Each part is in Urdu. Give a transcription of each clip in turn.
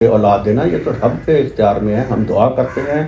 اولاد دینا یہ تو رب کے اختیار میں ہے، ہم دعا کرتے ہیں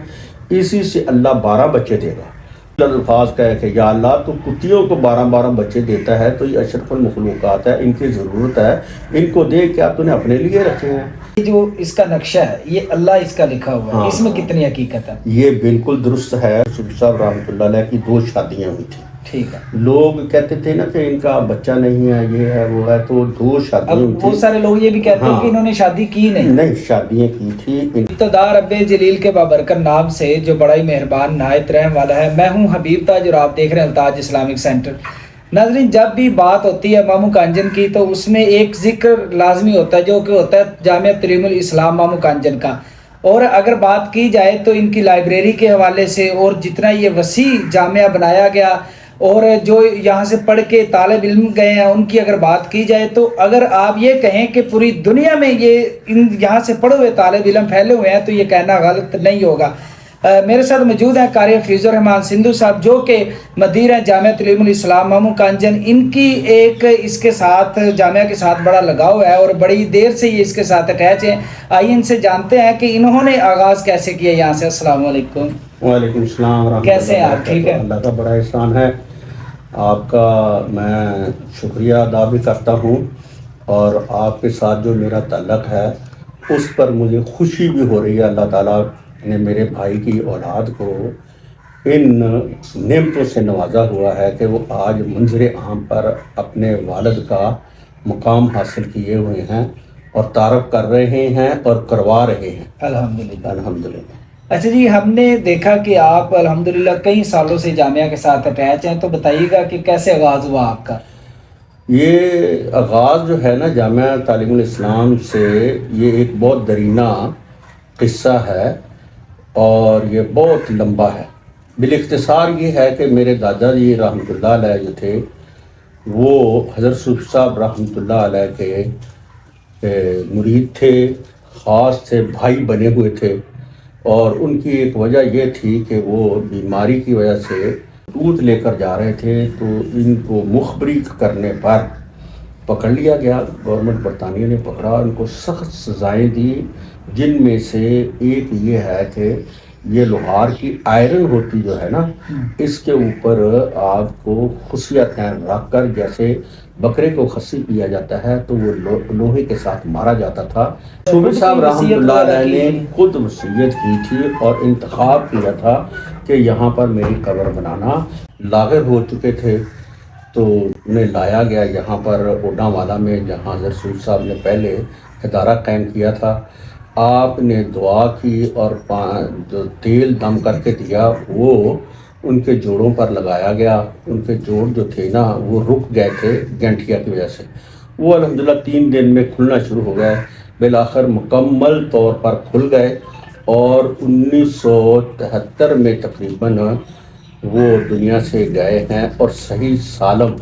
اسی سے اللہ 12 بچے دے گا۔ الفاظ کا ہے کہ یا اللہ تو کتیوں کو 12 بچے دیتا ہے، تو یہ اشرف المخلوقات ہے، ان کی ضرورت ہے، ان کو دے، کیا تو نے اپنے لیے رکھے ہیں؟ جو اس کا نقشہ ہے یہ اللہ اس کا لکھا ہوا ہے، ہاں، اس میں کتنی حقیقت ہے؟ یہ بالکل درست ہے۔ صوفی صاحب رحمۃ اللہ علیہ کی 2 شادیاں ہوئی تھیں۔ ٹھیک ہے، لوگ کہتے تھے نا کہ ان کا بچہ نہیں ہے، یہ ہے وہ ہے، تو 2 شادیاں ہوئی اب تھیں۔ بہت سارے لوگ یہ بھی کہتے ہیں کہ انہوں نے شادی کی نہیں، شادیاں کی تھی۔ ابتدا رب جلیل کے بابرکت نام سے جو بڑا ہی مہربان نہایت رحم والا ہے، میں ہوں حبیب تاج اور آپ دیکھ رہے ہیں التاج اسلامک سینٹر۔ ناظرین، جب بھی بات ہوتی ہے مامو کانجن کی تو اس میں ایک ذکر لازمی ہوتا ہے جو کہ ہوتا ہے جامعہ تعلیم الاسلام مامو کانجن کا، اور اگر بات کی جائے تو ان کی لائبریری کے حوالے سے اور جتنا یہ وسیع جامعہ بنایا گیا اور جو یہاں سے پڑھ کے طالب علم گئے ہیں ان کی اگر بات کی جائے تو اگر آپ یہ کہیں کہ پوری دنیا میں یہ یہاں سے پڑھے ہوئے طالب علم پھیلے ہوئے ہیں تو یہ کہنا غلط نہیں ہوگا۔ میرے ساتھ موجود ہیں قاری حفیظ الرحمان سندھو صاحب جو کہ مدیر ہیں جامعہ تعلیم الاسلام مامو کانجن۔ ان کی ایک اس کے ساتھ جامعہ کے ساتھ بڑا لگاؤ ہے اور بڑی دیر سے یہ اس کے ساتھ اٹیچ ہیں۔ آئیے ان سے جانتے ہیں کہ انہوں نے آغاز کیسے کیا یہاں سے۔ السلام علیکم۔ وعلیکم السلام ورحمۃ اللہ۔ کیسے ہیں آپ؟ ٹھیک ہے، اللہ کا بڑا احسان ہے، آپ کا میں شکریہ ادا بھی کرتا ہوں، اور آپ کے ساتھ جو میرا تعلق ہے اس پر مجھے خوشی بھی ہو رہی ہے۔ اللہ تعالیٰ نے میرے بھائی کی اولاد کو ان نعمتوں سے نوازا ہوا ہے کہ وہ آج منظر عام پر اپنے والد کا مقام حاصل کیے ہوئے ہیں اور تعارف کر رہے ہیں اور کروا رہے ہیں، الحمدللہ۔ الحمدللہ۔ اچھا جی، ہم نے دیکھا کہ آپ الحمدللہ کئی سالوں سے جامعہ کے ساتھ اٹیچ ہیں، تو بتائیے گا کہ کیسے آغاز ہوا آپ کا؟ یہ آغاز جو ہے نا جامعہ تعلیم الاسلام سے، یہ ایک بہت درینہ قصہ ہے اور یہ بہت لمبا ہے۔ بالاختصار یہ ہے کہ میرے دادا جی رحمۃ اللہ علیہ جو تھے وہ حضرت صوفی صاحب رحمۃ اللہ علیہ کے مرید تھے، خاص تھے، بھائی بنے ہوئے تھے، اور ان کی ایک وجہ یہ تھی کہ وہ بیماری کی وجہ سے دودھ لے کر جا رہے تھے، تو ان کو مخبری کرنے پر پکڑ لیا گیا۔ گورنمنٹ برطانیہ نے پکڑا، ان کو سخت سزائیں دی، جن میں سے ایک یہ ہے کہ یہ لوہار کی آئرن ہوتی جو ہے نا، اس کے اوپر آپ کو خصیہ قائم رکھ کر، جیسے بکرے کو خصی پیا جاتا ہے تو وہ لوہے کے ساتھ مارا جاتا تھا۔ صوفی صاحب رحمۃ اللہ علیہ نے خود وصیت کی تھی اور انتخاب کیا تھا کہ یہاں پر میری قبر بنانا۔ لاغر ہو چکے تھے تو انہیں لایا گیا یہاں پر اوڈا والا میں، جہاں حضرت صوفی صاحب نے پہلے ادارہ قائم کیا تھا۔ آپ نے دعا کی اور جو تیل دم کر کے دیا وہ ان کے جوڑوں پر لگایا گیا۔ ان کے جوڑ جو تھے نا وہ رک گئے تھے گینٹھیا کی وجہ سے، وہ الحمدللہ 3 دن میں کھلنا شروع ہو گئے، بالآخر مکمل طور پر کھل گئے، اور 1973 میں تقریباً وہ دنیا سے گئے ہیں، اور صحیح سالم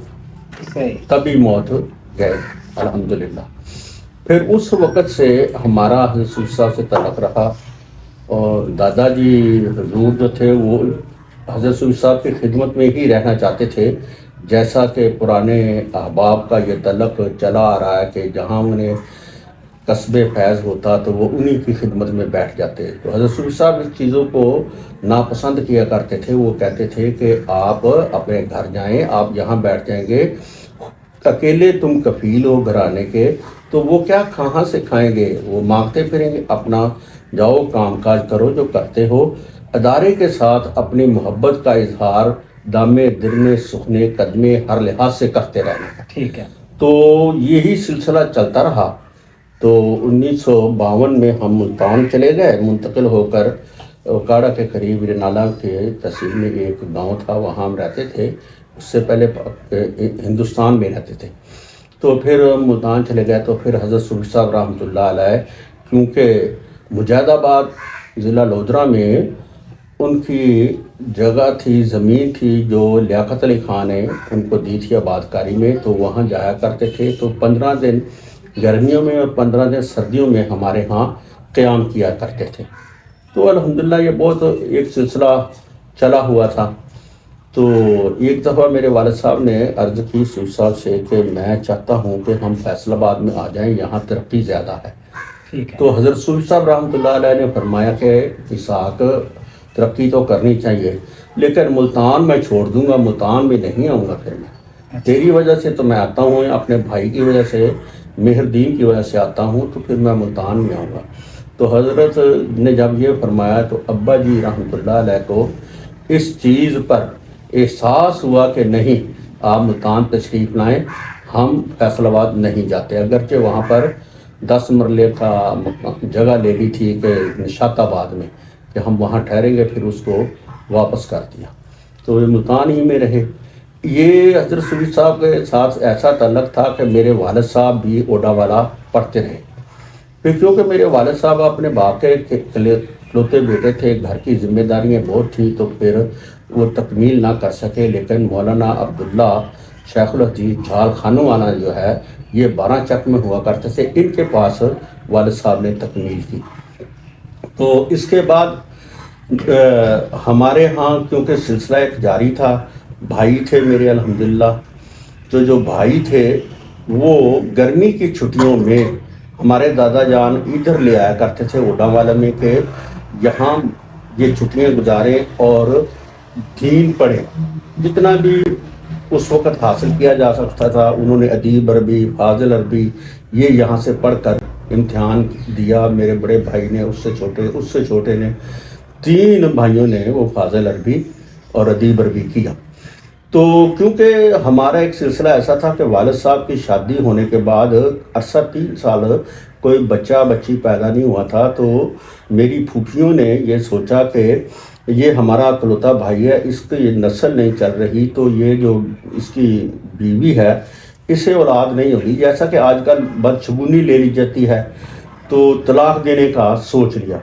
تبھی موت گئے الحمدللہ۔ پھر اس وقت سے ہمارا حضرت صوفی صاحب سے تعلق رہا، اور دادا جی حضور جو تھے وہ حضرت صوفی صاحب کی خدمت میں ہی رہنا چاہتے تھے، جیسا کہ پرانے احباب کا یہ تعلق چلا آ رہا ہے کہ جہاں انہیں قصب فیض ہوتا تو وہ انہی کی خدمت میں بیٹھ جاتے۔ تو حضرت صوفی صاحب اس چیزوں کو ناپسند کیا کرتے تھے، وہ کہتے تھے کہ آپ اپنے گھر جائیں، آپ یہاں بیٹھ جائیں گے، اکیلے تم کفیل ہو گھرانے کے، تو وہ کیا کہاں سے کھائیں گے، وہ مانگتے پھریں گے، اپنا جاؤ کام کاج کرو جو کرتے ہو، ادارے کے ساتھ اپنی محبت کا اظہار دامے درنے سخنے قدمے ہر لحاظ سے کرتے رہنا۔ ٹھیک ہے، تو یہی سلسلہ چلتا رہا۔ تو 1952 میں ہم ملتان چلے گئے، منتقل ہو کر اوکاڑا کے قریب رنالہ کے تحصیل میں ایک گاؤں تھا، وہاں ہم رہتے تھے، اس سے پہلے ہندوستان میں رہتے تھے۔ تو پھر ملتان چلے گئے، تو پھر حضرت صوفی صاحب رحمۃ اللہ علیہ کیونکہ مجاہد آباد ضلع لودھرا میں ان کی جگہ تھی، زمین تھی جو لیاقت علی خان نے ان کو دی تھی آباد کاری میں، تو وہاں جایا کرتے تھے۔ تو 15 دن گرمیوں میں اور 15 دن سردیوں میں ہمارے ہاں قیام کیا کرتے تھے۔ تو الحمدللہ یہ بہت ایک سلسلہ چلا ہوا تھا۔ تو ایک دفعہ میرے والد صاحب نے عرض کی صوفی صاحب سے کہ میں چاہتا ہوں کہ ہم فیصل آباد میں آ جائیں، یہاں ترقی زیادہ ہے۔ ٹھیک ہے. تو حضرت صوفی صاحب رحمۃ اللہ علیہ نے فرمایا کہ اسحاق ترقی تو کرنی چاہیے لیکن ملتان میں چھوڑ دوں گا، ملتان میں نہیں آؤں گا پھر میں، تیری وجہ سے تو میں آتا ہوں، اپنے بھائی کی وجہ سے، مہر الدین کی وجہ سے آتا ہوں، تو پھر میں ملتان میں آؤں گا. تو حضرت نے جب یہ فرمایا تو ابا جی رحمۃ اللہ علیہ کو اس چیز پر احساس ہوا کہ نہیں آپ ملتان تشریف لائیں، ہم فیصل آباد نہیں جاتے، اگرچہ وہاں پر 10 مرلے کا جگہ لے لی تھی کہ نشاط آباد میں کہ ہم وہاں ٹھہریں گے، پھر اس کو واپس کر دیا تو یہ ملتان ہی میں رہے. یہ حضرت صوفی صاحب کے ساتھ ایسا تعلق تھا کہ میرے والد صاحب بھی اوڈا والا پڑھتے رہے. پھر کیونکہ میرے والد صاحب اپنے باپ کے اکلوتے بیٹے تھے، گھر کی ذمہ داریاں بہت تھیں، تو پھر وہ تکمیل نہ کر سکے، لیکن مولانا عبداللہ شیخ الحدیث جھال خانوں والا جو ہے یہ 12 چک میں ہوا کرتے تھے، ان کے پاس والد صاحب نے تکمیل کی. تو اس کے بعد ہمارے ہاں کیونکہ سلسلہ ایک جاری تھا، بھائی تھے میرے الحمدللہ، تو جو بھائی تھے وہ گرمی کی چھٹیوں میں ہمارے دادا جان ادھر لے آیا کرتے تھے اوڈا والا میں کہ یہاں یہ چھٹیاں گزاریں اور دین پڑھیں. جتنا بھی اس وقت حاصل کیا جا سکتا تھا انہوں نے ادیب عربی، فاضل عربی یہ یہاں سے پڑھ کر امتحان دیا. میرے بڑے بھائی نے، اس سے چھوٹے نے، 3 بھائیوں نے وہ فاضل عربی اور ادیب عربی کیا. تو کیونکہ ہمارا ایک سلسلہ ایسا تھا کہ والد صاحب کی شادی ہونے کے بعد عرصہ 3 سال کوئی بچہ بچی پیدا نہیں ہوا تھا، تو میری پھوپھیوں نے یہ سوچا کہ یہ ہمارا اکلوتا بھائی ہے، اس کی یہ نسل نہیں چل رہی، تو یہ جو اس کی بیوی ہے اسے اولاد نہیں ہوگی، جیسا کہ آج کل بدشگونی لے لی جاتی ہے، تو طلاق دینے کا سوچ لیا.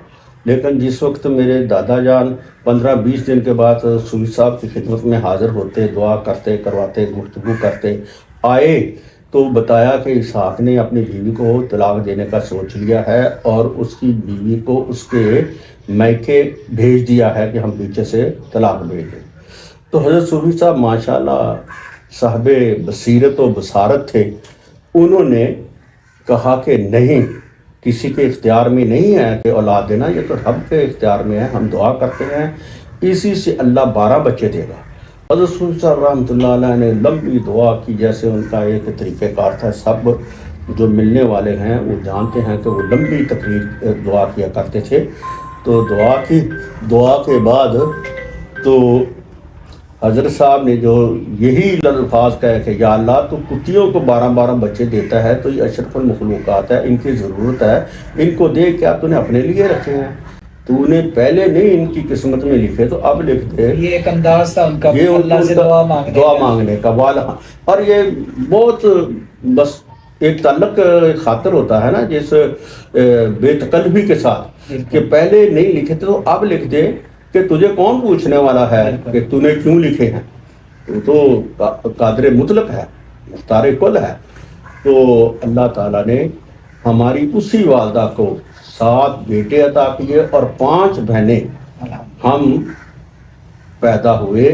لیکن جس وقت میرے دادا جان 15-20 دن کے بعد صوفی صاحب کی خدمت میں حاضر ہوتے، دعا کرتے، کرواتے، گفتگو کرتے آئے، تو بتایا کہ اسحاق نے اپنی بیوی کو طلاق دینے کا سوچ لیا ہے اور اس کی بیوی کو اس کے میکے بھیج دیا ہے کہ ہم پیچھے سے طلاق بھیج دیں. تو حضرت صوفی صاحب ماشاءاللہ صاحب بصیرت و بصارت تھے، انہوں نے کہا کہ نہیں، کسی کے اختیار میں نہیں ہے کہ اولاد دینا، یہ تو رب کے اختیار میں ہے، ہم دعا کرتے ہیں اسی سے اللہ 12 بچے دے گا. حضرت صوفی صاحب رحمۃ اللہ علیہ نے لمبی دعا کی، جیسے ان کا ایک طریقہ کار تھا، سب جو ملنے والے ہیں وہ جانتے ہیں کہ وہ لمبی تقریر دعا کیا کرتے تھے. تو دعا کی، دعا کے بعد تو حضرت صاحب نے جو یہی الفاظ کہے کہ یا اللہ تو کتیوں کو 12 بچے دیتا ہے، تو یہ اشرف المخلوقات ہے، ان کی ضرورت ہے، ان کو دے، کیا تو نے اپنے لیے رکھے ہیں؟ تو نے پہلے نہیں ان کی قسمت میں لکھے تو اب لکھ دے. یہ ایک انداز تھا ان کا، یہ اللہ سے دعا مانگنے کا والا. اور یہ بہت بس ایک تعلق خاطر ہوتا ہے نا جس بے تکلفی کے ساتھ کہ پہلے نہیں لکھے تھے تو اب لکھ دے کہ تجھے کون پوچھنے والا ہے کہ تو نے کیوں لکھے ہیں، تو قادر مطلق ہے، مختار کل ہے. تو اللہ تعالیٰ نے ہماری اسی والدہ کو 7 بیٹے عطا کیے اور 5 بہنیں ہم پیدا ہوئے،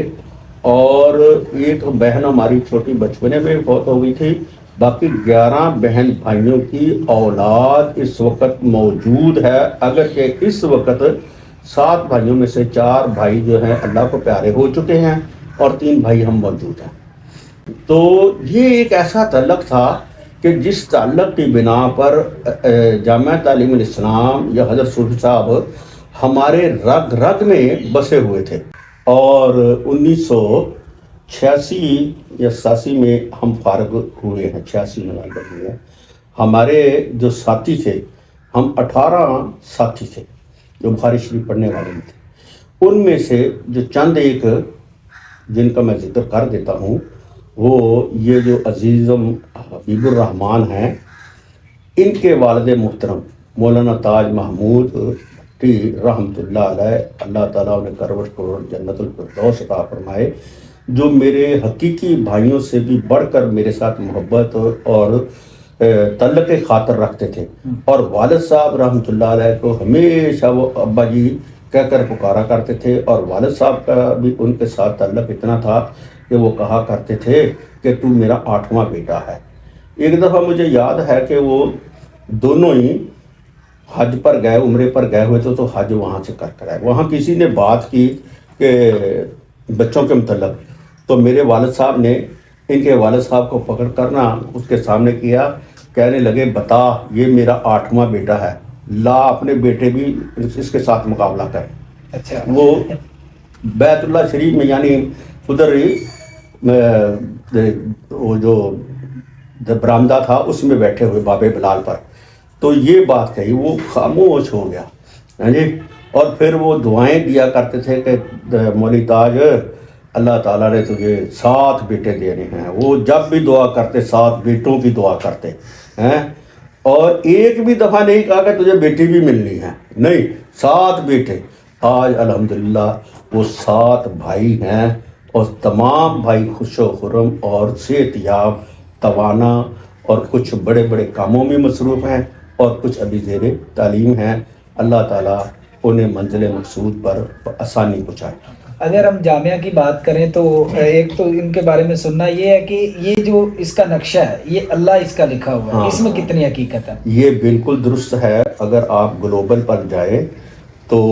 اور ایک بہن ہماری چھوٹی بچپنے میں فوت ہو گئی تھی. باقی 11 بہن بھائیوں کی اولاد اس وقت موجود ہے، اگرچہ اس وقت 7 بھائیوں میں سے 4 بھائی جو ہیں اللہ کو پیارے ہو چکے ہیں اور 3 بھائی ہم موجود ہیں. تو یہ ایک ایسا تعلق تھا کہ جس تعلق کی بنا پر جامعہ تعلیم الاسلام یا حضرت صوفی صاحب ہمارے رگ رگ میں بسے ہوئے تھے. اور 1986 یا 87 میں ہم فارغ ہوئے ہیں، 86 میں فارغ ہوئے ہیں. ہمارے جو ساتھی تھے، ہم 18 ساتھی تھے جو بخاری شریف پڑھنے والے تھے. ان میں سے جو چند ایک جن کا میں ذکر کر دیتا ہوں، وہ یہ جو عزیزم حبیب الرحمان ہیں، ان کے والد محترم مولانا تاج محمود رحمۃ اللہ علیہ، اللہ تعالیٰ انہیں کروٹ کروڑ جنت الفردوس عطا فرمائے، جو میرے حقیقی بھائیوں سے بھی بڑھ کر میرے ساتھ محبت اور تعلق خاطر رکھتے تھے. اور والد صاحب رحمۃ اللہ علیہ کو ہمیشہ وہ ابا جی کہہ کر پکارا کرتے تھے، اور والد صاحب کا بھی ان کے ساتھ تعلق اتنا تھا کہ وہ کہا کرتے تھے کہ تو میرا 8واں بیٹا ہے. ایک دفعہ مجھے یاد ہے کہ وہ دونوں ہی حج پر گئے، عمرے پر گئے ہوئے تو حج وہاں سے کر آئے. وہاں کسی نے بات کی کہ بچوں کے متعلق، تو میرے والد صاحب نے ان کے والد صاحب کو پکڑ کرنا اس کے سامنے کیا، کہنے لگے بتا یہ میرا 8واں بیٹا ہے، لا اپنے بیٹے بھی اس کے ساتھ مقابلہ کر. اچھا. وہ بیت اللہ شریف میں یعنی ادھر وہ جو برآمدہ تھا اس میں بیٹھے ہوئے باب بلال پر، تو یہ بات کہی، وہ خاموش ہو گیا. ہاں جی. اور پھر وہ دعائیں دیا کرتے تھے کہ مولوی تاج اللہ تعالیٰ نے تجھے 7 بیٹے دینے ہیں. وہ جب بھی دعا کرتے 7 بیٹوں کی دعا کرتے ہیں، اور ایک بھی دفعہ نہیں کہا کہ تجھے بیٹی بھی ملنی ہے، نہیں، 7 بیٹے. آج الحمدللہ وہ 7 بھائی ہیں، اور تمام بھائی خوش و خرم اور صحت یاب، توانا، اور کچھ بڑے بڑے کاموں میں مصروف ہیں اور کچھ ابھی زیر تعلیم ہیں. اللہ تعالیٰ انہیں منزل مقصود پر آسانی پہنچائے. اگر ہم جامعہ کی بات کریں تو ایک تو ان کے بارے میں سننا یہ ہے کہ یہ جو اس کا نقشہ ہے یہ اللہ اس کا لکھا ہوا ہے، اس میں کتنی حقیقت ہے؟ یہ بالکل درست ہے. اگر آپ گلوبل پر جائیں تو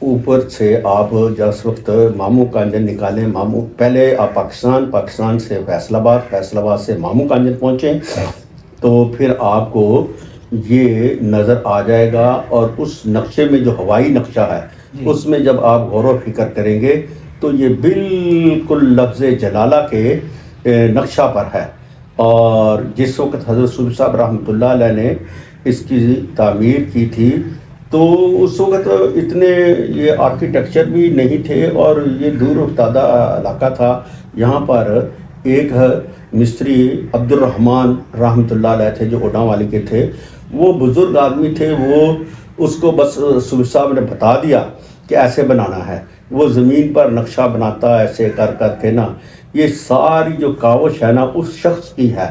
اوپر سے آپ جس وقت مامو کانجن نکالیں، پہلے آپ پاکستان سے فیصل آباد سے مامو کانجن پہنچیں تو پھر آپ کو یہ نظر آ جائے گا. اور اس نقشے میں جو ہوائی نقشہ ہے اس میں جب آپ غور و فکر کریں گے تو یہ بالکل لفظ جلالہ کے نقشہ پر ہے. اور جس وقت حضرت صوفی صاحب رحمۃ اللہ علیہ نے اس کی تعمیر کی تھی تو اس وقت اتنے یہ آرکیٹیکچر بھی نہیں تھے اور یہ دور افتادہ علاقہ تھا. یہاں پر ایک مستری عبد الرحمن رحمۃ اللہ علیہ تھے جو اوڈا والی کے تھے، وہ بزرگ آدمی تھے. وہ اس کو بس صوفی صاحب نے بتا دیا کہ ایسے بنانا ہے، وہ زمین پر نقشہ بناتا ایسے کر کے نا. یہ ساری جو کاوش ہے نا اس شخص کی ہے،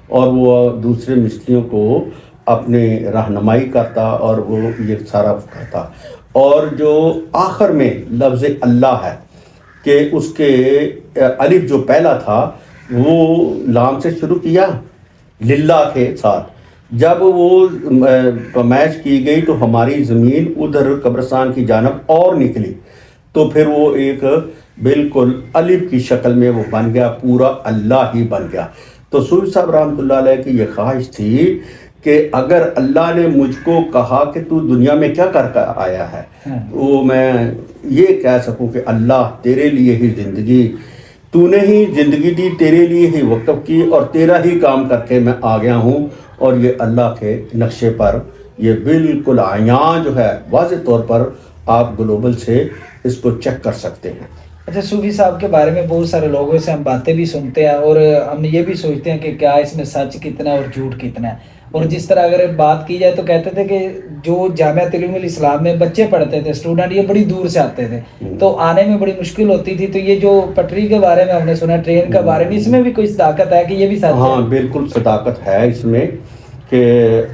اور وہ دوسرے مستریوں کو اپنے رہنمائی کرتا اور وہ یہ سارا کرتا. اور جو آخر میں لفظ اللہ ہے کہ اس کے الف جو پہلا تھا وہ لام سے شروع کیا للہ کے ساتھ. جب وہ پیمائش کی گئی تو ہماری زمین ادھر قبرستان کی جانب اور نکلی تو پھر وہ ایک بالکل الف کی شکل میں وہ بن گیا، پورا اللہ ہی بن گیا. تو صوفی صاحب رحمۃ اللہ علیہ کی یہ خواہش تھی کہ اگر اللہ نے مجھ کو کہا کہ تو دنیا میں کیا کر کے آیا ہے، وہ میں یہ کہہ سکوں کہ اللہ تیرے لیے ہی زندگی، تو نے ہی زندگی دی، تیرے لیے ہی وقف کی اور تیرا ہی کام کر کے میں آ گیا ہوں. اور یہ اللہ کے نقشے پر یہ بالکل عیاں جو ہے واضح طور پر آپ گلوبل سے اس کو چیک کر سکتے ہیں. اچھا، صوفی صاحب کے بارے میں بہت سارے لوگوں سے ہم باتیں بھی سنتے ہیں اور ہم یہ بھی سوچتے ہیں کہ کیا اس میں سچ کتنا ہے اور جھوٹ کتنا ہے. اور جس طرح اگر بات کی جائے تو کہتے تھے کہ جو جامعہ علوم الاسلام میں بچے پڑھتے تھے اسٹوڈنٹ، یہ بڑی دور سے آتے تھے تو آنے میں بڑی مشکل ہوتی تھی. تو یہ جو پٹری کے بارے میں ہم نے سنا، ٹرین کے بارے میں، اس میں بھی کوئی صداقت ہے کہ یہ بھی سچ ہے؟ ہاں بالکل صداقت ہے اس میں کہ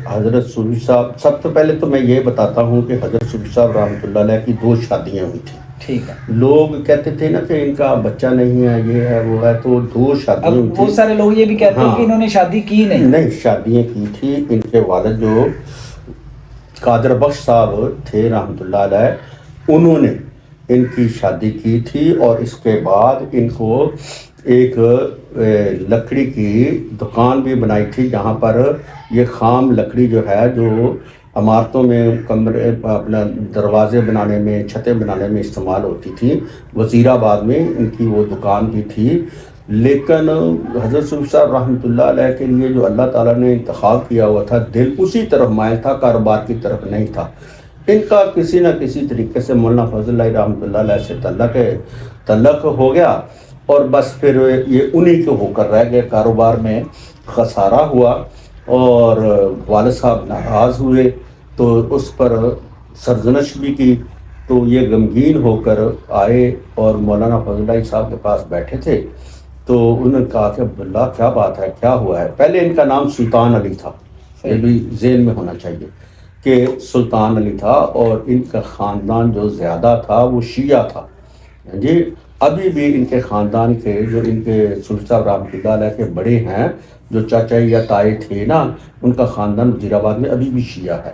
حضرت صوفی صاحب، سب سے پہلے تو میں یہ بتاتا ہوں کہ حضرت صوفی صاحب رحمۃ اللہ علیہ کی 2 شادیاں ہوئی تھیں. ٹھیک ہے. لوگ کہتے تھے نا کہ ان کا بچہ نہیں ہے، یہ ہے وہ ہے، تو 2 شادیاں ہوئی تھیں. بہت سارے لوگ یہ بھی کہتے ہیں کہ انہوں نے شادی کی نہیں. شادیاں کی تھی. ان کے والد جو قادر بخش صاحب تھے رحمۃ اللہ علیہ، انہوں نے ان کی شادی کی تھی. اور اس کے بعد ان کو ایک لکڑی کی دکان بھی بنائی تھی جہاں پر یہ خام لکڑی جو ہے جو عمارتوں میں کمرے اپنا دروازے بنانے میں، چھتیں بنانے میں استعمال ہوتی تھی. وزیر آباد میں ان کی وہ دکان بھی تھی. لیکن حضرت صوفی صاحب رحمۃ اللہ علیہ کے لیے جو اللہ تعالیٰ نے انتخاب کیا ہوا تھا، دل اسی طرف مائل تھا، کاروبار کی طرف نہیں تھا. ان کا کسی نہ کسی طریقے سے مولانا فضل اللہ رحمۃ اللہ علیہ سے تعلق ہو گیا اور بس پھر یہ انہی کے ہو کر رہ گئے. کاروبار میں خسارہ ہوا اور والد صاحب ناراض ہوئے تو اس پر سرزنش بھی کی. تو یہ غمگین ہو کر آئے اور مولانا فضل اللہ صاحب کے پاس بیٹھے تھے. تو انہوں نے کہا کہ عبداللہ کیا بات ہے، کیا ہوا ہے؟ پہلے ان کا نام سلطان علی تھا، یہ بھی ذہن میں ہونا چاہیے کہ سلطان علی تھا. اور ان کا خاندان جو زیادہ تھا وہ شیعہ تھا. جی ابھی بھی ان کے خاندان کے جو ان کے صوفی صاحب رحمۃ اللہ علیہ کے بڑے ہیں، جو چاچا یا تائی تھے نا، ان کا خاندان وزیر آباد میں ابھی بھی شیعہ ہے.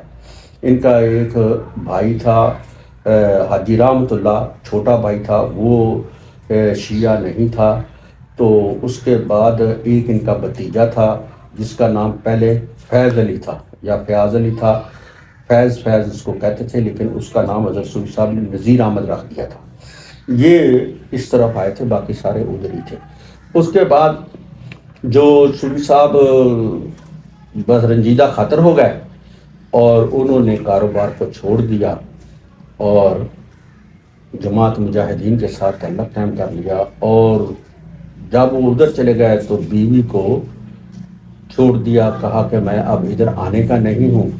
ان کا ایک بھائی تھا حاجی رحمۃ اللہ، چھوٹا بھائی تھا، وہ شیعہ نہیں تھا. تو اس کے بعد ایک ان کا بھتیجا تھا جس کا نام پہلے فیض علی تھا یا فیاض علی تھا. فیض اس کو کہتے تھے، لیکن اس کا نام حضرت صوفی صاحب نے نذیر احمد رکھ دیا تھا. یہ اس طرف آئے تھے، باقی سارے ادھر ہی تھے. اس کے بعد جو صوفی صاحب بس رنجیدہ خاطر ہو گئے اور انہوں نے کاروبار کو چھوڑ دیا اور جماعت مجاہدین کے ساتھ تعلق قائم کر لیا. اور جب وہ ادھر چلے گئے تو بیوی کو چھوڑ دیا، کہا کہ میں اب ادھر آنے کا نہیں ہوں،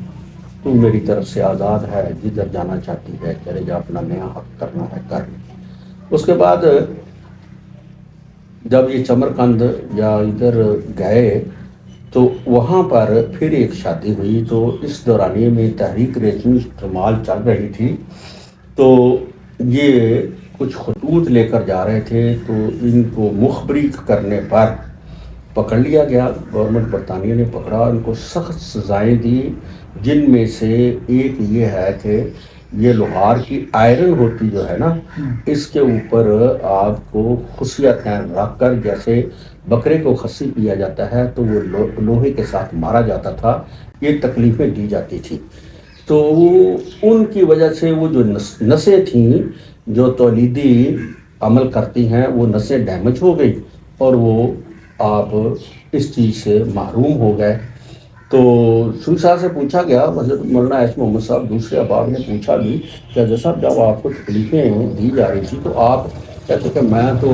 تو میری طرف سے آزاد ہے، جدھر جانا چاہتی ہے چلے جا، اپنا نیا حق کرنا ہے کر. اس کے بعد جب یہ چمرقند یا ادھر گئے تو وہاں پر پھر ایک شادی ہوئی. تو اس دورانیے میں تحریک ریشمی شمال چل رہی تھی، تو یہ کچھ خطوط لے کر جا رہے تھے، تو ان کو مخبری کرنے پر پکڑ لیا گیا. گورنمنٹ برطانیہ نے پکڑا، ان کو سخت سزائیں دی، جن میں سے ایک یہ ہے کہ یہ لوہار کی آئرن ہوتی جو ہے نا، اس کے اوپر آپ کو خصیہ تین رکھ کر، جیسے بکرے کو خصی کیا جاتا ہے تو وہ لوہے کے ساتھ مارا جاتا تھا، یہ تکلیفیں دی جاتی تھی. تو ان کی وجہ سے وہ جو نسیں تھیں جو تولیدی عمل کرتی ہیں، وہ نسیں ڈیمیج ہو گئی اور وہ آپ اس چیز سے محروم ہو گئے. تو صوفی صاحب سے پوچھا گیا، حضرت مولانا ایس محمد صاحب دوسرے احباب نے پوچھا بھی کہ حضرت صاحب جب آپ کو تکلیفیں دی جا رہی تھی تو آپ کہتے کہ میں تو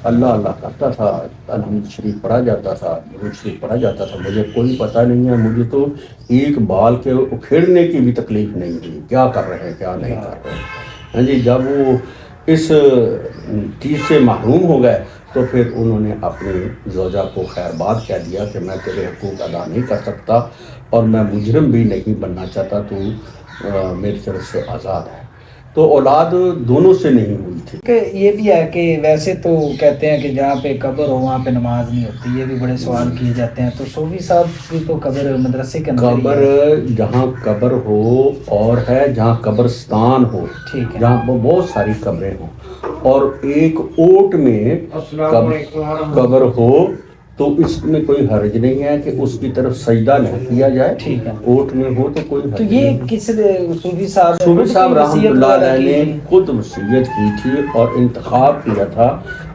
اللہ اللہ کرتا تھا، الحمد شریف پڑھا جاتا تھا، درود شریف پڑھا جاتا تھا، مجھے کوئی پتہ نہیں ہے، مجھے تو ایک بال کے اکھیڑنے کی بھی تکلیف نہیں ہوئی، کیا کر رہے ہیں کیا نہیں کر رہے ہیں. ہاں جی، جب وہ اس چیز سے محروم ہو گئے تو پھر انہوں نے اپنی زوجہ کو خیر بات کہہ دیا کہ میں تیرے حقوق ادا نہیں کر سکتا اور میں مجرم بھی نہیں بننا چاہتا، تو میری طرف سے آزاد ہے. تو اولاد دونوں سے نہیں ہوئی تھی. کہ یہ بھی ہے کہ ویسے تو کہتے ہیں کہ جہاں پہ قبر ہو وہاں پہ نماز نہیں ہوتی، یہ بھی بڑے سوال کیے جاتے ہیں. تو صوفی صاحب کی تو قبر مدرسے کے اندر قبر جہاں قبر ہو اور ہے جہاں قبرستان ہو، ٹھیک ہے، جہاں بہت ساری قبریں ہوں اور ایک اوٹ میں قبر ہو تو اس میں کوئی حرج نہیں ہے کہ اس کی طرف سجدہ نہ کیا جائے. ٹھیک ہے، اوٹ میں ہو تو کوئی تو حرج یہ نہیں. کس صوفی صاحب رحمۃ اللہ علیہ نے خود وصیت کی تھی اور انتخاب کیا تھا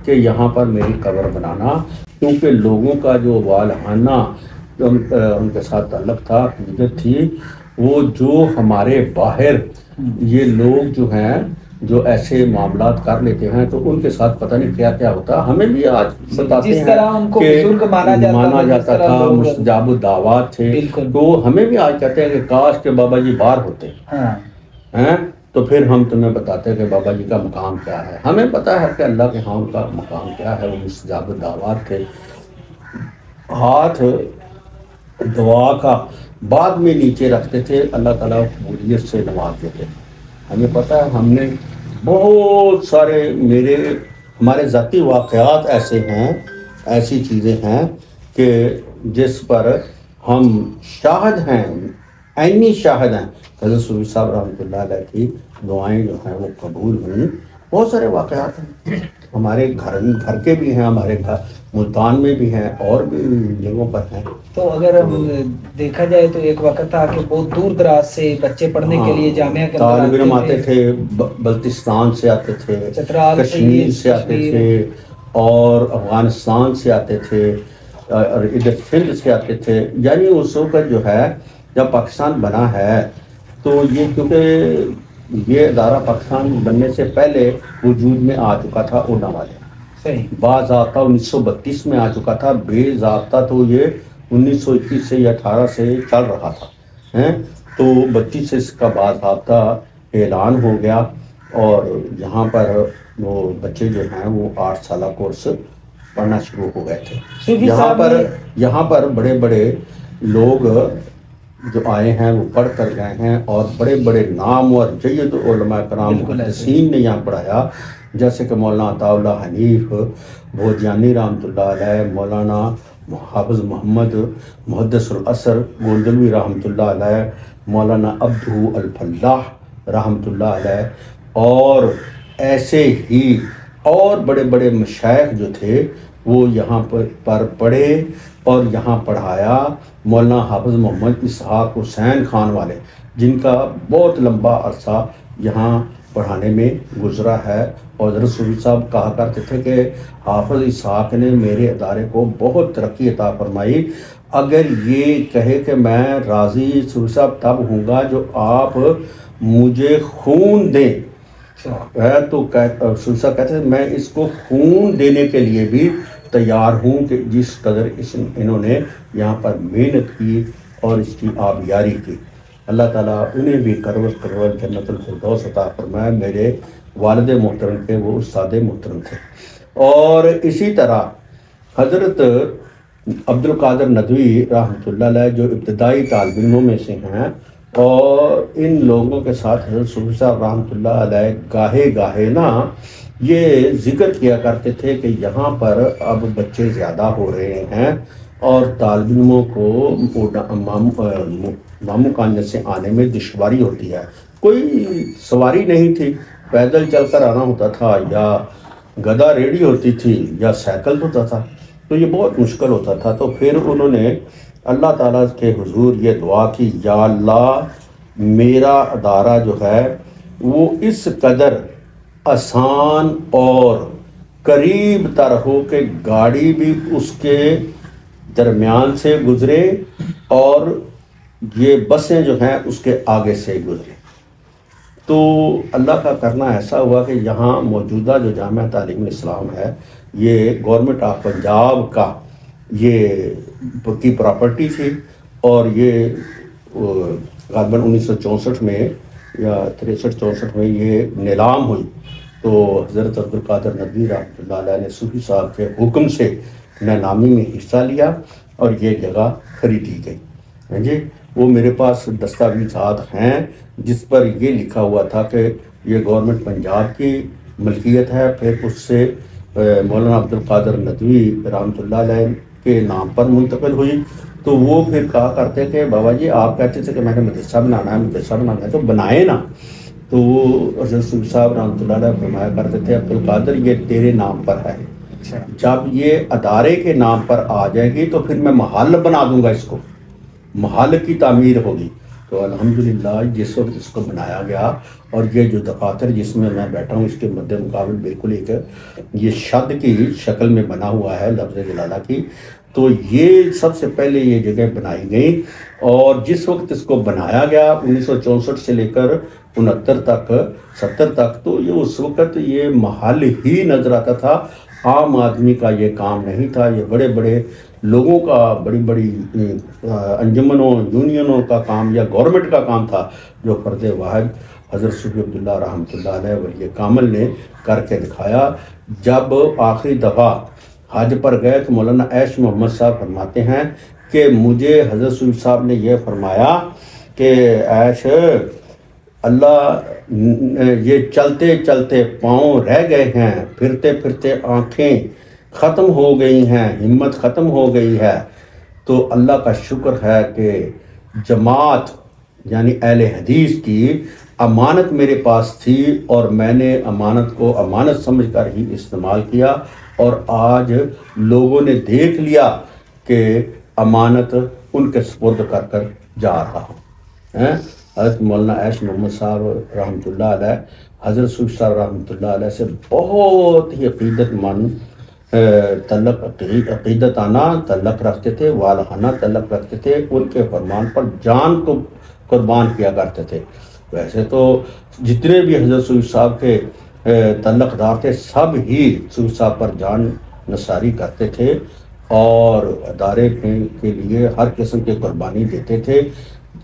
کہ یہاں پر میری قبر بنانا، کیونکہ لوگوں کا جو والہانہ ان کے ساتھ تعلق تھا، عقیدت تھی، وہ جو ہمارے باہر یہ لوگ جو ہیں جو ایسے معاملات کر لیتے ہیں تو ان کے ساتھ پتہ نہیں کیا کیا ہوتا. ہمیں بھی آج بتاتے ہیں کہ مانا جاتا تھا، مستجاب الدعوات تھے، تو ہمیں بھی آج کہتے ہیں کہ کاش کہ بابا جی باہر ہوتے ہیں تو پھر ہم تمہیں بتاتے ہیں کہ بابا جی کا مقام کیا ہے. ہمیں پتہ ہے کہ اللہ کے ہاں ان کا مقام کیا ہے، وہ مستجاب الدعوات تھے. ہاتھ دعا کا بعد میں نیچے رکھتے تھے، اللہ تعالیٰ قبولیت سے نواز دیتے. ہمیں پتہ ہے، ہم نے بہت سارے ہمارے ذاتی واقعات ایسے ہیں، ایسی چیزیں ہیں کہ جس پر ہم شاہد ہیں، عینی شاہد ہیں. حضرت صوفی صاحب رحمۃ اللہ علیہ کی دعائیں جو ہیں وہ قبول ہوئیں. بہت سارے واقعات ہیں، ہمارے گھر کے بھی ہیں، ہمارے گھر ملتان میں بھی ہیں اور بھی جگہوں پر ہیں. تو اگر دیکھا جائے تو ایک وقت تھا کہ بہت دور دراز سے بچے پڑھنے کے لیے جامعہ کے طالب علم آتے تھے، بلتستان سے آتے تھے، کشمیر سے آتے تھے اور افغانستان سے آتے تھے اور ادھر سندھ سے آتے تھے. یعنی اس وقت جو ہے جب پاکستان بنا ہے تو یہ کیونکہ یہ ادارہ پاکستان بننے سے پہلے وجود میں آ چکا تھا اونا والے، باضابطہ 1932 میں آ چکا تھا، بے ضابطہ تو یہ 1921 سے یا 18 سے چل رہا تھا. تو 32 سے اس کا باضابطہ اعلان ہو گیا اور یہاں پر وہ بچے جو ہیں وہ 8 سالہ کورس پڑھنا شروع ہو گئے تھے. یہاں پر بڑے بڑے لوگ جو آئے ہیں وہ پڑھ کر گئے ہیں اور بڑے بڑے نام اور جید علماء کرام محدثین نے یہاں پڑھایا، جیسے کہ مولانا عطا اللہ حنیف بھوجانی رحمۃ اللہ علیہ، مولانا حافظ محمد محدث العصر گولڈلوی رحمۃ اللہ علیہ، مولانا عبدہ الفلاح رحمۃ اللہ علیہ، اور ایسے ہی اور بڑے بڑے مشائخ جو تھے وہ یہاں پر پڑھے اور یہاں پڑھایا۔ مولانا حافظ محمد اسحاق حسین خان والے، جن کا بہت لمبا عرصہ یہاں پڑھانے میں گزرا ہے، اور حضرت صوفی صاحب کہا کرتے تھے کہ حافظ اسحاق نے میرے ادارے کو بہت ترقی عطا فرمائی، اگر یہ کہے کہ میں راضی صوفی صاحب تب ہوں گا جو آپ مجھے خون دیں، ہے تو صوفی صاحب کہتے ہیں میں اس کو خون دینے کے لیے بھی تیار ہوں، کہ جس قدر انہوں نے یہاں پر محنت کی اور اس کی آبیاری کی۔ اللہ تعالیٰ انہیں بھی کرور جنت الفردوس عطا فرمائے۔ میرے والد محترم کے وہ استاد محترم تھے۔ اور اسی طرح حضرت عبد القادر ندوی رحمۃ اللہ علیہ جو ابتدائی طالب علموں میں سے ہیں، اور ان لوگوں کے ساتھ حضرت صوفی صاحب رحمۃ اللہ علیہ گاہے گاہے نا یہ ذکر کیا کرتے تھے کہ یہاں پر اب بچے زیادہ ہو رہے ہیں اور طالب علموں کو مامو کانجن سے آنے میں دشواری ہوتی ہے۔ کوئی سواری نہیں تھی، پیدل چل کر آنا ہوتا تھا، یا گدا ریڑھی ہوتی تھی، یا سائیکل ہوتا تھا، تو یہ بہت مشکل ہوتا تھا۔ تو پھر انہوں نے اللہ تعالیٰ کے حضور یہ دعا کی، یا اللہ میرا ادارہ جو ہے وہ اس قدر آسان اور قریب تر ہو کہ گاڑی بھی اس کے درمیان سے گزرے اور یہ بسیں جو ہیں اس کے آگے سے گزرے۔ تو اللہ کا کرنا ایسا ہوا کہ یہاں موجودہ جو جامعہ تعلیم الاسلام ہے یہ گورنمنٹ آف پنجاب کا یہ کی پراپرٹی تھی، اور یہ غالباً 1964 میں یا 63-64 میں یہ نیلام ہوئی۔ تو حضرت عبد القادر ندوی رحمۃ اللہ علیہ نے صوفی صاحب کے حکم سے نیلامی میں حصہ لیا اور یہ جگہ خریدی گئی۔ ہاں جی، وہ میرے پاس دستاویزات ہیں جس پر یہ لکھا ہوا تھا کہ یہ گورنمنٹ پنجاب کی ملکیت ہے، پھر اس سے مولانا عبد القادر ندوی رحمۃ اللہ علیہ کے نام پر منتقل ہوئی۔ تو وہ پھر کہا کرتے کہ بابا جی آپ کہتے تھے کہ میں نے مدرسہ بنانا ہے تو بنائے نا۔ تو وہ حضرت صوفی صاحب رحمۃ اللہ علیہ فرمایا کرتے تھے عبد القادر یہ تیرے نام پر ہے، جب یہ ادارے کے نام پر آ جائے گی تو پھر میں محل بنا دوں گا، اس کو محل کی تعمیر ہوگی۔ تو الحمدللہ جس وقت اس کو بنایا گیا، اور یہ جو دفاتر جس میں میں بیٹھا ہوں اس کے مد مقابل بالکل ایک یہ شد کی شکل میں بنا ہوا ہے لفظ جلالہ کی، تو یہ سب سے پہلے یہ جگہ بنائی گئی۔ اور جس وقت اس کو بنایا گیا 1964 سے لے کر 69 تک 70 تک، تو یہ اس وقت یہ محل ہی نظر آتا تھا، عام آدمی کا یہ کام نہیں تھا، یہ بڑے بڑے لوگوں کا، بڑی بڑی انجمنوں یونینوں کا کام یا گورنمنٹ کا کام تھا، جو فرد واحد حضرت صوفی عبداللہ رحمۃ اللہ علیہ ولی کامل نے کر کے دکھایا۔ جب آخری دفعہ حج پر گئے تو مولانا عیش محمد صاحب فرماتے ہیں کہ مجھے حضرت صوفی صاحب نے یہ فرمایا کہ عیش اللہ یہ چلتے چلتے پاؤں رہ گئے ہیں، پھرتے پھرتے آنکھیں ختم ہو گئی ہیں، ہمت ختم ہو گئی ہے، تو اللہ کا شکر ہے کہ جماعت یعنی اہل حدیث کی امانت میرے پاس تھی، اور میں نے امانت کو امانت سمجھ کر ہی استعمال کیا، اور آج لوگوں نے دیکھ لیا کہ امانت ان کے سپرد کر کر جا رہا ہوں۔ حضرت مولانا عیش محمد صاحب رحمۃ اللہ علیہ حضرت صوفی صاحب رحمۃ اللہ علیہ سے بہت ہی عقیدت مند عقیدتانہ تعلق رکھتے تھے، والہانہ تعلق رکھتے تھے، ان کے فرمان پر جان کو قربان کیا کرتے تھے۔ ویسے تو جتنے بھی حضرت صوفی صاحب کے تعلق دار تھے سب ہی صوفی صاحب پر جان نثاری کرتے تھے، اور ادارے کے لیے ہر قسم کی قربانی دیتے تھے۔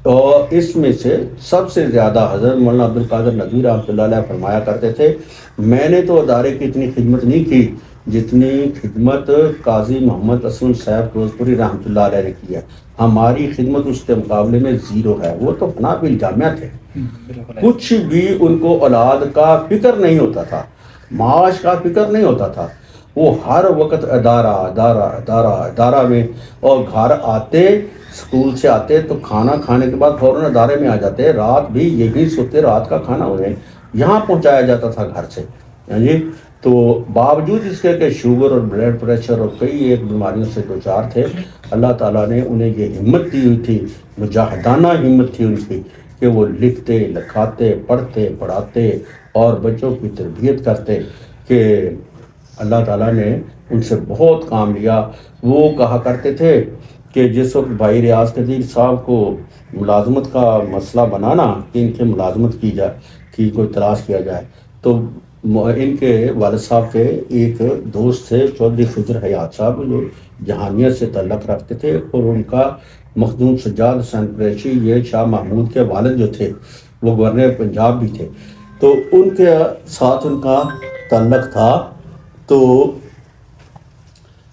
اور اس میں سے سب سے زیادہ حضرت مولانا عبد القادر ندوی رحمۃ اللہ علیہ فرمایا کرتے تھے میں نے تو ادارے کی اتنی خدمت نہیں کی جتنی خدمت قاضی محمد اسلم صاحب فیروزپوری رحمۃ اللہ علیہ نے کی ہے، ہماری خدمت اس کے مقابلے میں زیرو ہے۔ وہ تو فنا فی الجامعہ تھے، کچھ بھی ان کو اولاد کا فکر نہیں ہوتا تھا، معاش کا فکر نہیں ہوتا تھا، وہ ہر وقت ادارہ ادارہ ادارہ ادارہ میں، اور گھر آتے اسکول سے آتے تو کھانا کھانے کے بعد فوراً ادارے میں آ جاتے، رات بھی یہی سوتے، رات کا کھانا انہیں یہاں پہنچایا جاتا تھا گھر سے، ہاں جی۔ تو باوجود اس کے کہ شوگر اور بلڈ پریشر اور کئی ایک بیماریوں سے دوچار تھے، اللہ تعالیٰ نے انہیں یہ ہمت دی ہوئی تھی، مجاہدانہ ہمت تھی ان کی، کہ وہ لکھتے لکھاتے پڑھتے پڑھاتے اور بچوں کی تربیت کرتے، کہ اللہ تعالیٰ نے ان سے بہت کام لیا۔ وہ کہا کرتے تھے کہ جس وقت بھائی ریاض قدیر صاحب کو ملازمت کا مسئلہ بنانا کہ ان کی ملازمت کی جائے، کی کوئی تلاش کیا جائے، تو ان کے والد صاحب کے ایک دوست تھے چودھری خضر حیات صاحب، جو جہانیت سے تعلق رکھتے تھے، اور ان کا مخدوم سجاد حسین قریشی، یہ شاہ محمود کے والد جو تھے وہ گورنر پنجاب بھی تھے، تو ان کے ساتھ ان کا تعلق تھا، تو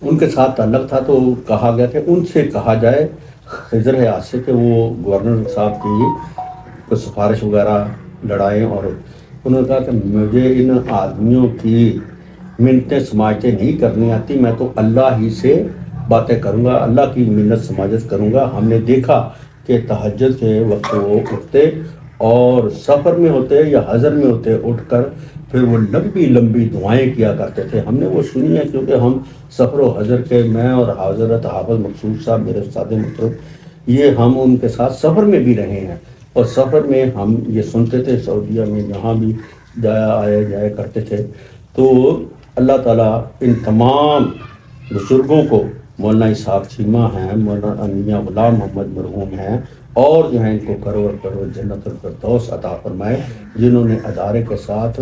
ان کے ساتھ تعلق تھا تو کہا گیا کہ ان سے کہا جائے خضر حیات سے کہ وہ گورنر صاحب کی کوئی سفارش وغیرہ لڑائیں، اور انہوں نے کہا کہ مجھے ان آدمیوں کی منتیں سماجتیں نہیں کرنی آتی، میں تو اللہ ہی سے باتیں کروں گا، اللہ کی منت سماجت کروں گا۔ ہم نے دیکھا کہ تہجد کے وقت وہ اٹھتے اور سفر میں ہوتے یا حضر میں ہوتے، اٹھ کر پھر وہ لمبی لمبی دعائیں کیا کرتے تھے، ہم نے وہ سنی ہے، کیونکہ ہم سفر و حضر کے، میں اور حضرت حافظ مقصود صاحب میرے استاد محترم، یہ ہم ان کے ساتھ سفر میں بھی رہے ہیں، اور سفر میں ہم یہ سنتے تھے، سعودیہ میں جہاں بھی جایا کرتے تھے۔ تو اللہ تعالیٰ ان تمام بزرگوں کو، مولانا اسحاق چیمہ ہیں، مولانا میاں غلام محمد مرحوم ہیں، اور جو ہیں ان کو کروڑ کروڑ جنت الفردوس عطا فرمائے، جنہوں نے ادارے کے ساتھ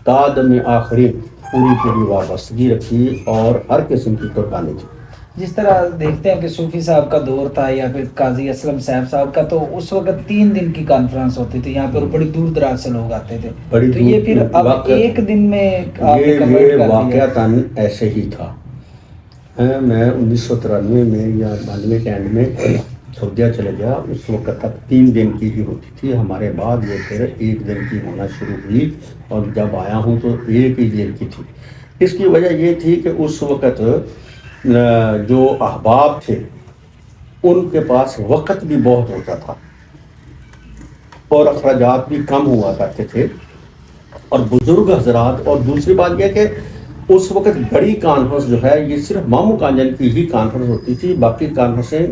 تا دم آخری پوری وابستگی رکھی اور ہر قسم کی قربانی دی۔ جس طرح دیکھتے ہیں کہ صوفی صاحب کا دور تھا یا پھر قاضی اسلم صاحب کا، تو اس وقت 3 دن کی کانفرنس ہوتی تھی یہاں پر، بڑی دور دراز سے لوگ آتے تھے، تو یہ پھر اب ایک دن میں یہ واقعتاً ایسے ہی تھا۔ میں 1993 میں یا 92 کے اینڈ میں سعودیہ چلے گیا، اس وقت تک 3 دن کی ہی ہوتی تھی، ہمارے بعد یہ پھر 1 دن کی ہونا شروع ہوئی، اور جب آیا ہوں تو 1 ہی دن کی تھی۔ اس کی وجہ یہ تھی کہ اس وقت جو احباب تھے ان کے پاس وقت بھی بہت ہوتا تھا اور اخراجات بھی کم ہوا کرتے تھے، اور بزرگ حضرات، اور دوسری بات یہ کہ اس وقت بڑی کانفرنس جو ہے یہ صرف مامو کانجن کی ہی کانفرنس ہوتی تھی، باقی کانفرنسیں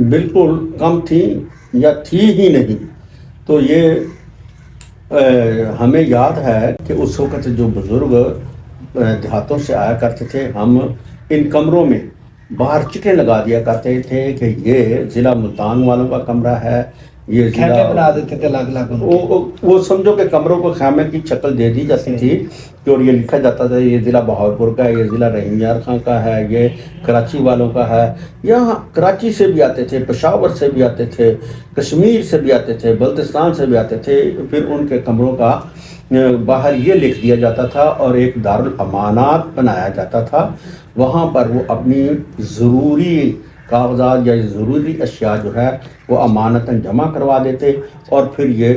بالکل کم تھیں یا تھی ہی نہیں۔ تو یہ ہمیں یاد ہے کہ اس وقت جو بزرگ دیہاتوں سے آیا کرتے تھے، ہم ان کمروں میں باہر چٹیں لگا دیا کرتے تھے کہ یہ ضلع ملتان والوں کا کمرہ ہے، یہ خیمے بنا دیتے تھے الگ الگ، وہ سمجھو کہ کمروں کو خیمے کی شکل دے دی جاتی تھی، اور یہ لکھا جاتا تھا یہ ضلع بہاولپور کا ہے، یہ ضلع رحیم یار خان کا ہے، یہ کراچی والوں کا ہے۔ یہاں کراچی سے بھی آتے تھے، پشاور سے بھی آتے تھے، کشمیر سے بھی آتے تھے، بلتستان سے بھی آتے تھے، پھر ان کے کمروں کا باہر یہ لکھ دیا جاتا تھا اور ایک دارالامانات بنایا جاتا تھا، وہاں پر وہ اپنی ضروری کاغذات یا ضروری اشیاء جو ہے وہ امانتاً جمع کروا دیتے، اور پھر یہ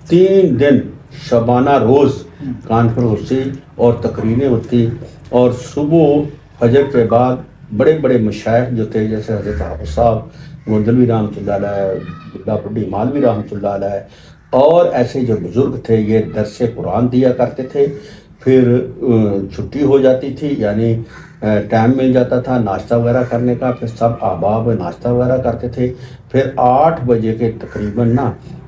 3 دن شبانہ روز کانفرنس ہوتی اور تقریریں ہوتی، اور صبح فجر کے بعد بڑے بڑے مشائخ جو تھے جیسے حضرت حافظ صاحب گوندلوی رحمۃ اللہ علیہ، بلا بڈی مالوی رحمۃ اللہ علیہ، اور ایسے جو بزرگ تھے یہ درس قرآن دیا کرتے تھے، پھر چھٹی ہو جاتی تھی، یعنی ٹائم مل جاتا تھا ناشتہ وغیرہ کرنے کا، پھر سب احباب ناشتہ وغیرہ کرتے تھے، پھر 8 بجے کے تقریباً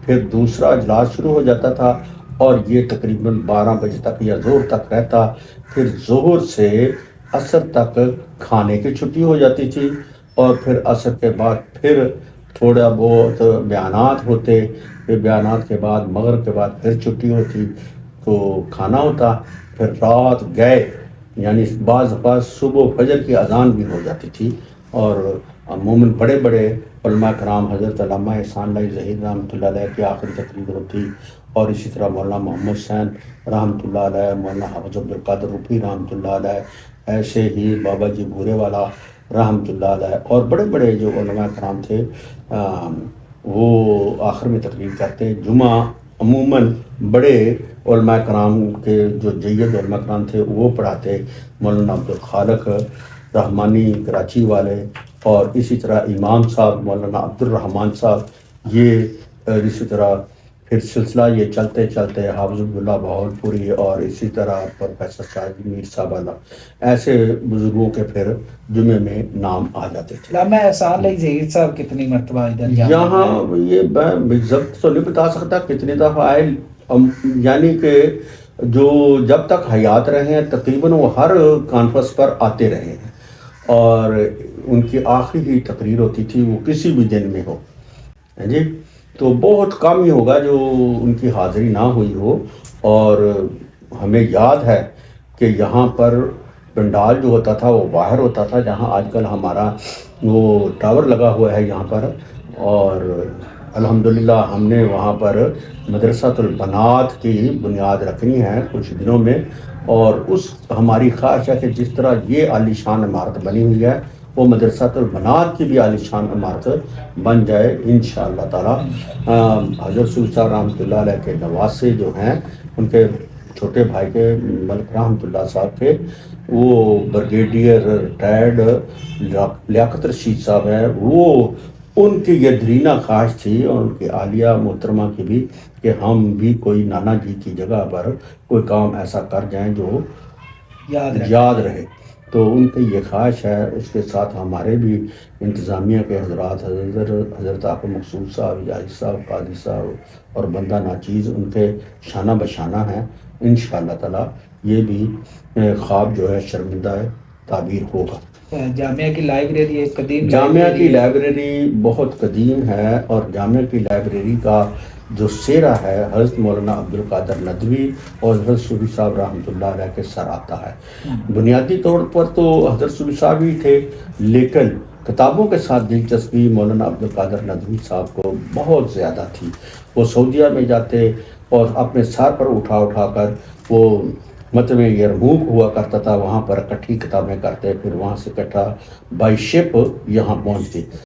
پھر دوسرا اجلاس شروع ہو جاتا تھا، اور یہ تقریباً 12 بجے تک یا ظہر تک رہتا، پھر ظہر سے عصر تک کھانے کی چھٹی ہو جاتی تھی، اور پھر عصر کے بعد پھر تھوڑا بہت بیانات ہوتے، پھر بیانات کے بعد مغرب کے بعد پھر چھٹی ہوتی تو کھانا ہوتا، پھر رات گئے، یعنی بعض صبح فجر کی اذان بھی ہو جاتی تھی، اور عموماً بڑے بڑے علماء کرام حضرت علامہ احسان اللہ ظہیر رحمۃ اللہ علیہ کی آخری تقریر ہوتی، اور اسی طرح مولانا محمد حسین رحمۃ اللہ علیہ، مولانا حافظ عبدالقادر روفی رحمۃ اللہ علیہ، ایسے ہی بابا جی بھورے والا رحمۃ اللہ علیہ، اور بڑے بڑے جو علماء کرام تھے وہ آخر میں تقریر کرتے۔ جمعہ عموماً بڑے علماء کرام کے جو جید علماء کرام تھے وہ پڑھاتے، مولانا عبدالخالق رحمانی کراچی والے، اور اسی طرح امام صاحب مولانا عبدالرحمن صاحب، یہ اسی طرح پھر سلسلہ یہ چلتے چلتے حافظ عبداللہ بہاولپوری، اور اسی طرح پروفیسر شاہد میر صاحب اللہ، ایسے بزرگوں کے پھر جمعے میں نام آ جاتے تھے۔ علامہ احسان علی ظہیر صاحب کتنی مرتبہ ادھر جامعہ یہاں یہ میں ضبط تو نہیں بتا سکتا کتنی دفعہ آئے، یعنی کہ جو جب تک حیات رہے ہیں تقریباً وہ ہر کانفرنس پر آتے رہے ہیں، اور ان کی آخری ہی تقریر ہوتی تھی وہ کسی بھی دن میں ہو جی، تو بہت کم ہی ہوگا جو ان کی حاضری نہ ہوئی ہو۔ اور ہمیں یاد ہے کہ یہاں پر پنڈال جو ہوتا تھا وہ باہر ہوتا تھا، جہاں آج کل ہمارا وہ ٹاور لگا ہوا ہے یہاں پر، اور الحمدللہ ہم نے وہاں پر مدرسۃ البنات کی بنیاد رکھنی ہے کچھ دنوں میں، اور اس ہماری خواہش ہے کہ جس طرح یہ عالی شان عمارت بنی ہوئی ہے وہ مدرسۃ البنات کی بھی عالی شان عمارت بن جائے انشاءاللہ تعالی۔ حضرت صوفی صاحب رحمۃ اللہ علیہ کے نواسے جو ہیں، ان کے چھوٹے بھائی کے ملک رحمۃ اللہ صاحب کے، وہ بریگیڈیئر ریٹائرڈ لیاقت رشید صاحب ہیں، وہ ان کی یہ دیرینہ خواہش تھی، اور ان کی عالیہ محترمہ کی بھی، کہ ہم بھی کوئی نانا جی کی جگہ پر کوئی کام ایسا کر جائیں جو یاد رہے۔ تو ان کی یہ خواہش ہے، اس کے ساتھ ہمارے بھی انتظامیہ کے حضرات، حضرت آقا مقصود صاحب، حجاج صاحب، قاضی صاحب اور بندہ ناچیز ان کے شانہ بشانہ ہیں، انشاءاللہ تعالی یہ بھی خواب جو ہے شرمندہ تعبیر ہوگا۔ جامعہ کی لائبریری ایک قدیم جامعہ کی لائبریری بہت قدیم ہے، اور جامعہ کی لائبریری کا جو سیرا ہے حضرت مولانا عبدالقادر ندوی اور حضرت صوفی صاحب رحمۃ اللہ علیہ کے سر آتا ہے۔ بنیادی طور پر تو حضرت صوفی صاحب ہی تھے، لیکن کتابوں کے ساتھ دلچسپی مولانا عبدالقادر ندوی صاحب کو بہت زیادہ تھی۔ وہ سعودیہ میں جاتے اور اپنے سر پر اٹھا اٹھا کر وہ مطلب یرموک ہوا کرتا تھا، وہاں پر اکٹھی کتابیں کرتے، پھر وہاں سے اکٹھا بائی شپ یہاں پہنچتے۔